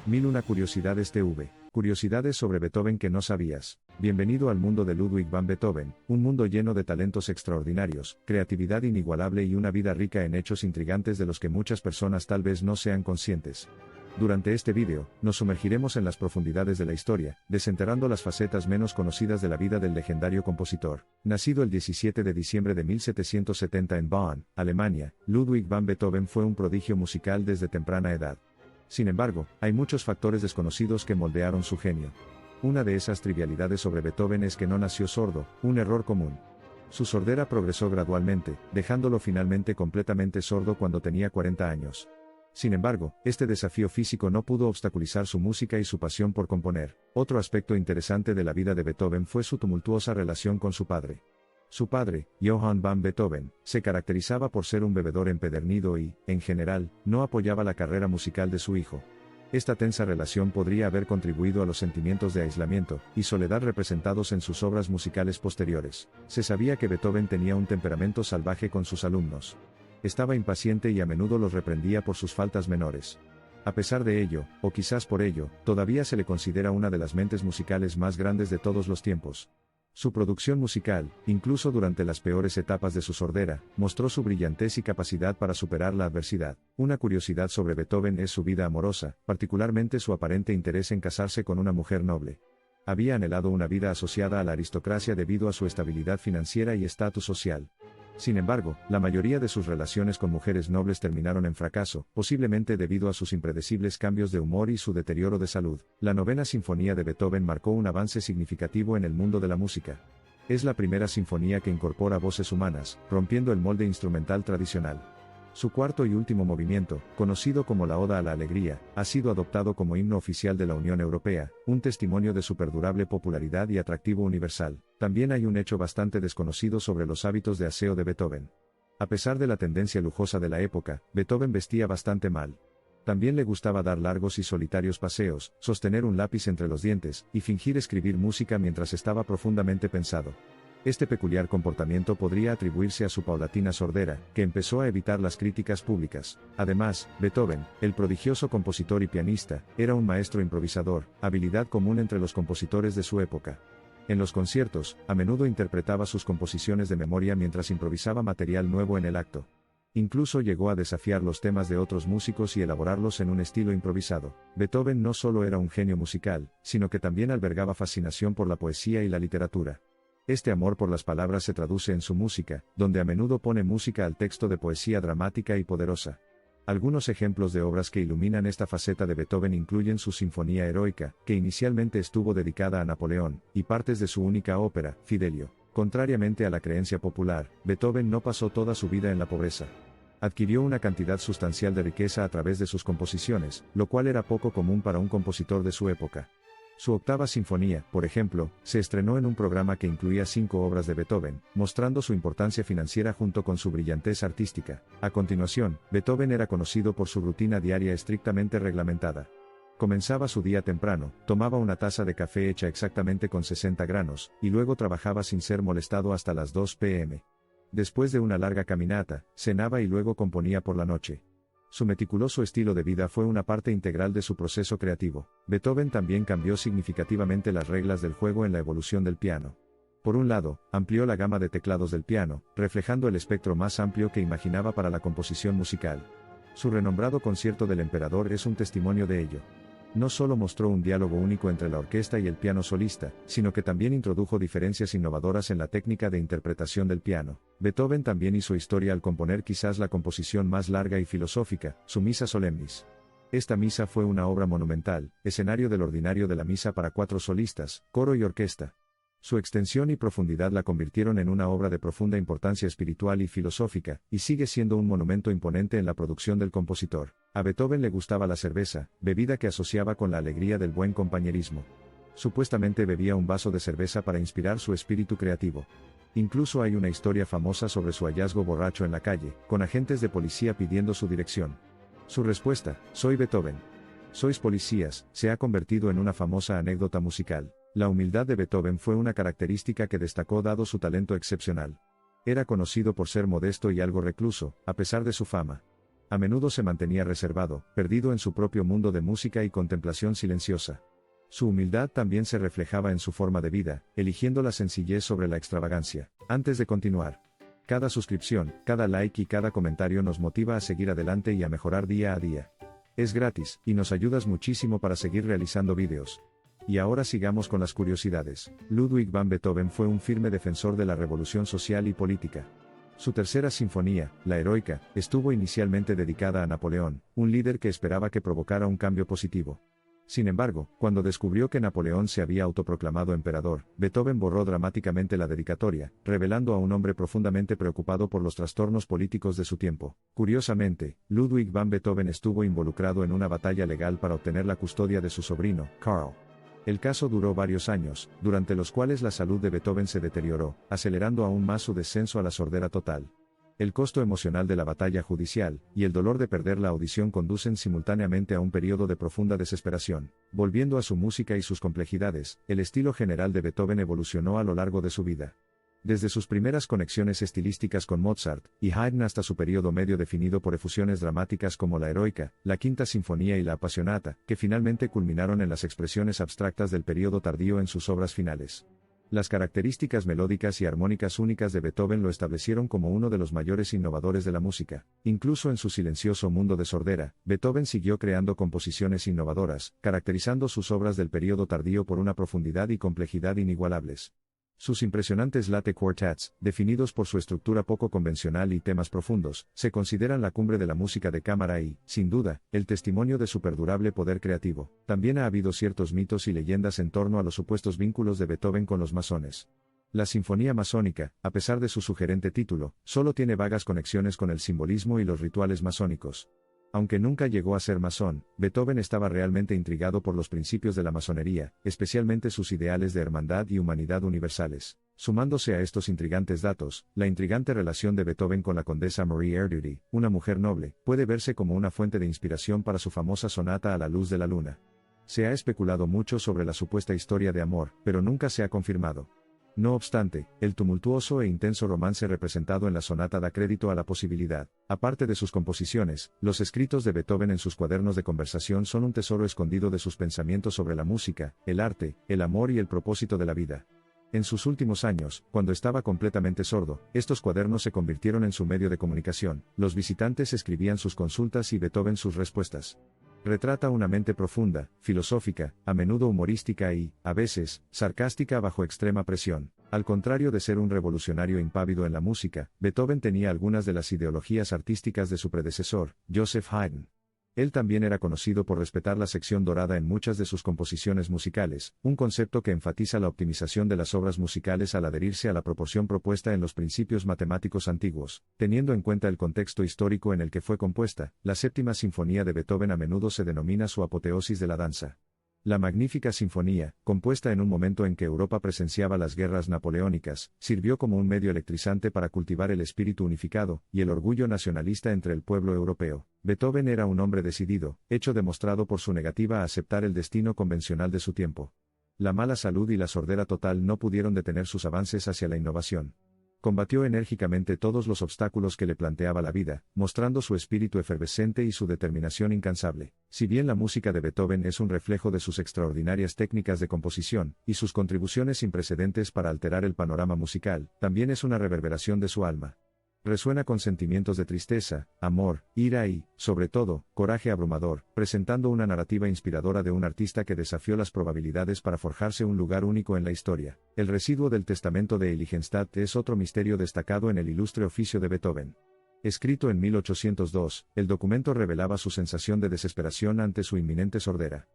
1001 Curiosidades TV. Curiosidades sobre Beethoven que no sabías. Bienvenido al mundo de Ludwig van Beethoven, un mundo lleno de talentos extraordinarios, creatividad inigualable y una vida rica en hechos intrigantes de los que muchas personas tal vez no sean conscientes. Durante este vídeo, nos sumergiremos en las profundidades de la historia, desenterrando las facetas menos conocidas de la vida del legendario compositor. Nacido el 17 de diciembre de 1770 en Bonn, Alemania, Ludwig van Beethoven fue un prodigio musical desde temprana edad. Sin embargo, hay muchos factores desconocidos que moldearon su genio. Una de esas trivialidades sobre Beethoven es que no nació sordo, un error común. Su sordera progresó gradualmente, dejándolo finalmente completamente sordo cuando tenía 40 años. Sin embargo, este desafío físico no pudo obstaculizar su música y su pasión por componer. Otro aspecto interesante de la vida de Beethoven fue su tumultuosa relación con su padre. Su padre, Johann van Beethoven, se caracterizaba por ser un bebedor empedernido y, en general, no apoyaba la carrera musical de su hijo. Esta tensa relación podría haber contribuido a los sentimientos de aislamiento y soledad representados en sus obras musicales posteriores. Se sabía que Beethoven tenía un temperamento salvaje con sus alumnos. Estaba impaciente y a menudo los reprendía por sus faltas menores. A pesar de ello, o quizás por ello, todavía se le considera una de las mentes musicales más grandes de todos los tiempos. Su producción musical, incluso durante las peores etapas de su sordera, mostró su brillantez y capacidad para superar la adversidad. Una curiosidad sobre Beethoven es su vida amorosa, particularmente su aparente interés en casarse con una mujer noble. Había anhelado una vida asociada a la aristocracia debido a su estabilidad financiera y estatus social. Sin embargo, la mayoría de sus relaciones con mujeres nobles terminaron en fracaso, posiblemente debido a sus impredecibles cambios de humor y su deterioro de salud. La novena sinfonía de Beethoven marcó un avance significativo en el mundo de la música. Es la primera sinfonía que incorpora voces humanas, rompiendo el molde instrumental tradicional. Su cuarto y último movimiento, conocido como la Oda a la Alegría, ha sido adoptado como himno oficial de la Unión Europea, un testimonio de su perdurable popularidad y atractivo universal. También hay un hecho bastante desconocido sobre los hábitos de aseo de Beethoven. A pesar de la tendencia lujosa de la época, Beethoven vestía bastante mal. También le gustaba dar largos y solitarios paseos, sostener un lápiz entre los dientes, y fingir escribir música mientras estaba profundamente pensado. Este peculiar comportamiento podría atribuirse a su paulatina sordera, que empezó a evitar las críticas públicas. Además, Beethoven, el prodigioso compositor y pianista, era un maestro improvisador, habilidad común entre los compositores de su época. En los conciertos, a menudo interpretaba sus composiciones de memoria mientras improvisaba material nuevo en el acto. Incluso llegó a desafiar los temas de otros músicos y elaborarlos en un estilo improvisado. Beethoven no solo era un genio musical, sino que también albergaba fascinación por la poesía y la literatura. Este amor por las palabras se traduce en su música, donde a menudo pone música al texto de poesía dramática y poderosa. Algunos ejemplos de obras que iluminan esta faceta de Beethoven incluyen su Sinfonía Heroica, que inicialmente estuvo dedicada a Napoleón, y partes de su única ópera, Fidelio. Contrariamente a la creencia popular, Beethoven no pasó toda su vida en la pobreza. Adquirió una cantidad sustancial de riqueza a través de sus composiciones, lo cual era poco común para un compositor de su época. Su octava sinfonía, por ejemplo, se estrenó en un programa que incluía 5 obras de Beethoven, mostrando su importancia financiera junto con su brillantez artística. A continuación, Beethoven era conocido por su rutina diaria estrictamente reglamentada. Comenzaba su día temprano, tomaba una taza de café hecha exactamente con 60 granos, y luego trabajaba sin ser molestado hasta las 2 p.m. Después de una larga caminata, cenaba y luego componía por la noche. Su meticuloso estilo de vida fue una parte integral de su proceso creativo. Beethoven también cambió significativamente las reglas del juego en la evolución del piano. Por un lado, amplió la gama de teclados del piano, reflejando el espectro más amplio que imaginaba para la composición musical. Su renombrado Concierto del Emperador es un testimonio de ello. No solo mostró un diálogo único entre la orquesta y el piano solista, sino que también introdujo diferencias innovadoras en la técnica de interpretación del piano. Beethoven también hizo historia al componer quizás la composición más larga y filosófica, su Missa Solemnis. Esta misa fue una obra monumental, escenario del ordinario de la misa para 4 solistas, coro y orquesta. Su extensión y profundidad la convirtieron en una obra de profunda importancia espiritual y filosófica, y sigue siendo un monumento imponente en la producción del compositor. A Beethoven le gustaba la cerveza, bebida que asociaba con la alegría del buen compañerismo. Supuestamente bebía un vaso de cerveza para inspirar su espíritu creativo. Incluso hay una historia famosa sobre su hallazgo borracho en la calle, con agentes de policía pidiendo su dirección. Su respuesta, «Soy Beethoven. Sois policías», se ha convertido en una famosa anécdota musical. La humildad de Beethoven fue una característica que destacó dado su talento excepcional. Era conocido por ser modesto y algo recluso, a pesar de su fama. A menudo se mantenía reservado, perdido en su propio mundo de música y contemplación silenciosa. Su humildad también se reflejaba en su forma de vida, eligiendo la sencillez sobre la extravagancia. Antes de continuar, cada suscripción, cada like y cada comentario nos motiva a seguir adelante y a mejorar día a día. Es gratis, y nos ayudas muchísimo para seguir realizando vídeos. Y ahora sigamos con las curiosidades. Ludwig van Beethoven fue un firme defensor de la revolución social y política. Su tercera sinfonía, la Heroica, estuvo inicialmente dedicada a Napoleón, un líder que esperaba que provocara un cambio positivo. Sin embargo, cuando descubrió que Napoleón se había autoproclamado emperador, Beethoven borró dramáticamente la dedicatoria, revelando a un hombre profundamente preocupado por los trastornos políticos de su tiempo. Curiosamente, Ludwig van Beethoven estuvo involucrado en una batalla legal para obtener la custodia de su sobrino, Karl. El caso duró varios años, durante los cuales la salud de Beethoven se deterioró, acelerando aún más su descenso a la sordera total. El costo emocional de la batalla judicial, y el dolor de perder la audición conducen simultáneamente a un periodo de profunda desesperación. Volviendo a su música y sus complejidades, el estilo general de Beethoven evolucionó a lo largo de su vida. Desde sus primeras conexiones estilísticas con Mozart y Haydn hasta su periodo medio definido por efusiones dramáticas como la Heroica, la Quinta Sinfonía y la Appassionata, que finalmente culminaron en las expresiones abstractas del periodo tardío en sus obras finales. Las características melódicas y armónicas únicas de Beethoven lo establecieron como uno de los mayores innovadores de la música. Incluso en su silencioso mundo de sordera, Beethoven siguió creando composiciones innovadoras, caracterizando sus obras del periodo tardío por una profundidad y complejidad inigualables. Sus impresionantes late quartets, definidos por su estructura poco convencional y temas profundos, se consideran la cumbre de la música de cámara y, sin duda, el testimonio de su perdurable poder creativo. También ha habido ciertos mitos y leyendas en torno a los supuestos vínculos de Beethoven con los masones. La Sinfonía Masónica, a pesar de su sugerente título, solo tiene vagas conexiones con el simbolismo y los rituales masónicos. Aunque nunca llegó a ser masón, Beethoven estaba realmente intrigado por los principios de la masonería, especialmente sus ideales de hermandad y humanidad universales. Sumándose a estos intrigantes datos, la intrigante relación de Beethoven con la condesa Marie Erdődy, una mujer noble, puede verse como una fuente de inspiración para su famosa sonata a la luz de la luna. Se ha especulado mucho sobre la supuesta historia de amor, pero nunca se ha confirmado. No obstante, el tumultuoso e intenso romance representado en la sonata da crédito a la posibilidad. Aparte de sus composiciones, los escritos de Beethoven en sus cuadernos de conversación son un tesoro escondido de sus pensamientos sobre la música, el arte, el amor y el propósito de la vida. En sus últimos años, cuando estaba completamente sordo, estos cuadernos se convirtieron en su medio de comunicación. Los visitantes escribían sus consultas y Beethoven sus respuestas. Retrata una mente profunda, filosófica, a menudo humorística y, a veces, sarcástica bajo extrema presión. Al contrario de ser un revolucionario impávido en la música, Beethoven tenía algunas de las ideologías artísticas de su predecesor, Joseph Haydn. Él también era conocido por respetar la sección dorada en muchas de sus composiciones musicales, un concepto que enfatiza la optimización de las obras musicales al adherirse a la proporción propuesta en los principios matemáticos antiguos. Teniendo en cuenta el contexto histórico en el que fue compuesta, la Séptima Sinfonía de Beethoven a menudo se denomina su apoteosis de la danza. La Magnífica Sinfonía, compuesta en un momento en que Europa presenciaba las guerras napoleónicas, sirvió como un medio electrizante para cultivar el espíritu unificado y el orgullo nacionalista entre el pueblo europeo. Beethoven era un hombre decidido, hecho demostrado por su negativa a aceptar el destino convencional de su tiempo. La mala salud y la sordera total no pudieron detener sus avances hacia la innovación. Combatió enérgicamente todos los obstáculos que le planteaba la vida, mostrando su espíritu efervescente y su determinación incansable. Si bien la música de Beethoven es un reflejo de sus extraordinarias técnicas de composición, y sus contribuciones sin precedentes para alterar el panorama musical, también es una reverberación de su alma. Resuena con sentimientos de tristeza, amor, ira y, sobre todo, coraje abrumador, presentando una narrativa inspiradora de un artista que desafió las probabilidades para forjarse un lugar único en la historia. El residuo del testamento de Heiligenstadt es otro misterio destacado en el ilustre oficio de Beethoven. Escrito en 1802, el documento revelaba su sensación de desesperación ante su inminente sordera.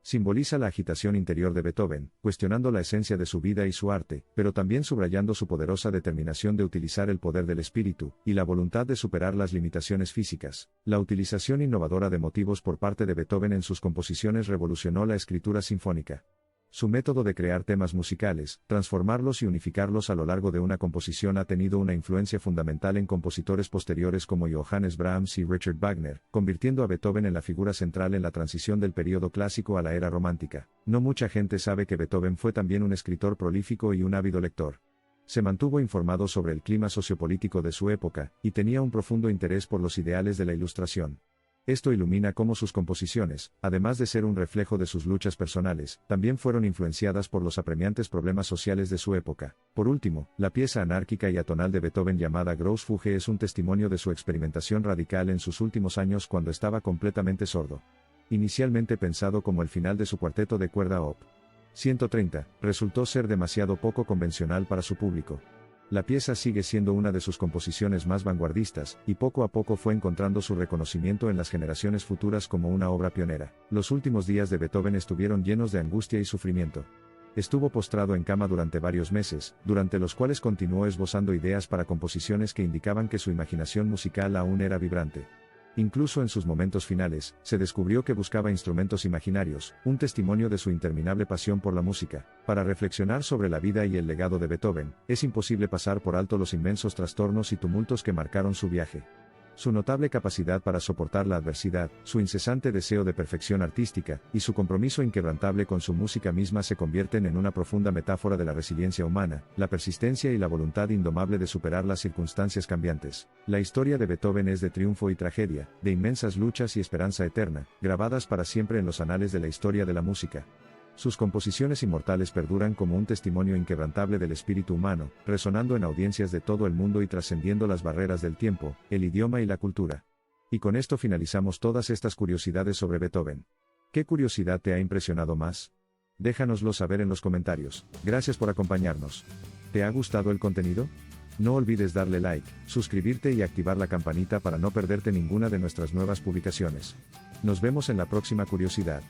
Simboliza la agitación interior de Beethoven, cuestionando la esencia de su vida y su arte, pero también subrayando su poderosa determinación de utilizar el poder del espíritu, y la voluntad de superar las limitaciones físicas. La utilización innovadora de motivos por parte de Beethoven en sus composiciones revolucionó la escritura sinfónica. Su método de crear temas musicales, transformarlos y unificarlos a lo largo de una composición ha tenido una influencia fundamental en compositores posteriores como Johannes Brahms y Richard Wagner, convirtiendo a Beethoven en la figura central en la transición del período clásico a la era romántica. No mucha gente sabe que Beethoven fue también un escritor prolífico y un ávido lector. Se mantuvo informado sobre el clima sociopolítico de su época, y tenía un profundo interés por los ideales de la Ilustración. Esto ilumina cómo sus composiciones, además de ser un reflejo de sus luchas personales, también fueron influenciadas por los apremiantes problemas sociales de su época. Por último, la pieza anárquica y atonal de Beethoven llamada Grosse Fuge es un testimonio de su experimentación radical en sus últimos años cuando estaba completamente sordo. Inicialmente pensado como el final de su cuarteto de cuerda Op. 130, resultó ser demasiado poco convencional para su público. La pieza sigue siendo una de sus composiciones más vanguardistas, y poco a poco fue encontrando su reconocimiento en las generaciones futuras como una obra pionera. Los últimos días de Beethoven estuvieron llenos de angustia y sufrimiento. Estuvo postrado en cama durante varios meses, durante los cuales continuó esbozando ideas para composiciones que indicaban que su imaginación musical aún era vibrante. Incluso en sus momentos finales, se descubrió que buscaba instrumentos imaginarios, un testimonio de su interminable pasión por la música. Para reflexionar sobre la vida y el legado de Beethoven, es imposible pasar por alto los inmensos trastornos y tumultos que marcaron su viaje. Su notable capacidad para soportar la adversidad, su incesante deseo de perfección artística, y su compromiso inquebrantable con su música misma se convierten en una profunda metáfora de la resiliencia humana, la persistencia y la voluntad indomable de superar las circunstancias cambiantes. La historia de Beethoven es de triunfo y tragedia, de inmensas luchas y esperanza eterna, grabadas para siempre en los anales de la historia de la música. Sus composiciones inmortales perduran como un testimonio inquebrantable del espíritu humano, resonando en audiencias de todo el mundo y trascendiendo las barreras del tiempo, el idioma y la cultura. Y con esto finalizamos todas estas curiosidades sobre Beethoven. ¿Qué curiosidad te ha impresionado más? Déjanoslo saber en los comentarios. Gracias por acompañarnos. ¿Te ha gustado el contenido? No olvides darle like, suscribirte y activar la campanita para no perderte ninguna de nuestras nuevas publicaciones. Nos vemos en la próxima curiosidad.